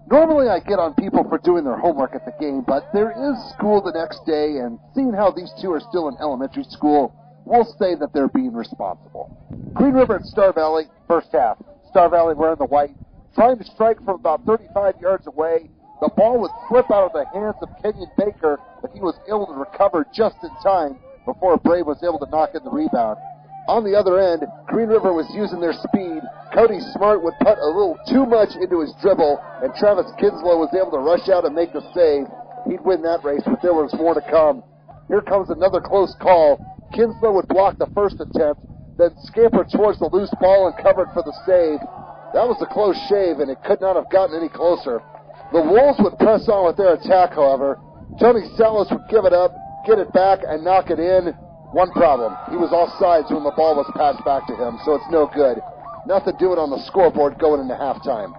Normally I get on people for doing their homework at the game, but there is school the next day, and seeing how these two are still in elementary school, we'll say that they're being responsible. Green River at Star Valley, first half. Star Valley wearing the white, trying to strike from about 35 yards away. The ball would slip out of the hands of Kenyon Baker, but he was able to recover just in time before Brave was able to knock in the rebound. On the other end, Green River was using their speed. Cody Smart would put a little too much into his dribble, and Travis Kinslow was able to rush out and make the save. He'd win that race, but there was more to come. Here comes another close call. Kinslow would block the first attempt, then scamper towards the loose ball and covered for the save. That was a close shave, and it could not have gotten any closer. The Wolves would press on with their attack, however. Tony Salas would give it up, get it back, and knock it in. One problem, he was offsides when the ball was passed back to him, so it's no good. Nothing doing on the scoreboard going into halftime.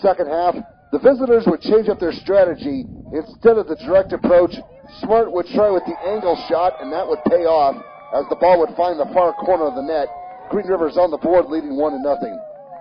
Second half, the visitors would change up their strategy. Instead of the direct approach, Smart would try with the angle shot, and that would pay off as the ball would find the far corner of the net. Green River's on the board leading 1-0.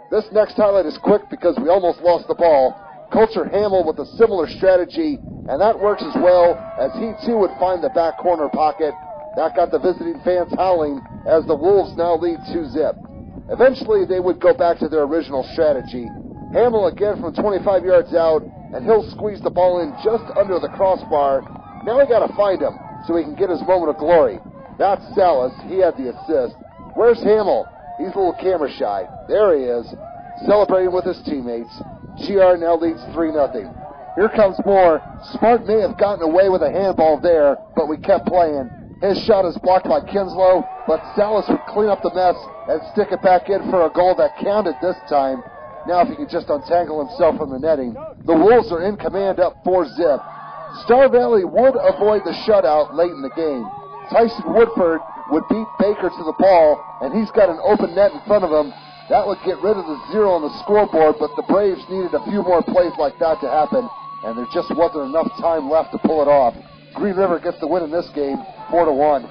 This next highlight is quick because we almost lost the ball. Coulter Hamill with a similar strategy, and that works as well as he too would find the back corner pocket. That got the visiting fans howling as the Wolves now lead 2-0. Eventually, they would go back to their original strategy. Hamill again from 25 yards out, and he'll squeeze the ball in just under the crossbar. Now we got to find him so he can get his moment of glory. That's Salas. He had the assist. Where's Hamill? He's a little camera shy. There he is, celebrating with his teammates. GR now leads 3-0. Here comes more. Smart may have gotten away with a handball there, but we kept playing. His shot is blocked by Kinslow, but Salas would clean up the mess and stick it back in for a goal that counted this time. Now if he could just untangle himself from the netting. The Wolves are in command up 4-0. Star Valley would avoid the shutout late in the game. Tyson Woodford would beat Baker to the ball, and he's got an open net in front of him. That would get rid of the 0 on the scoreboard, but the Braves needed a few more plays like that to happen, and there just wasn't enough time left to pull it off. Green River gets the win in this game, 4-1.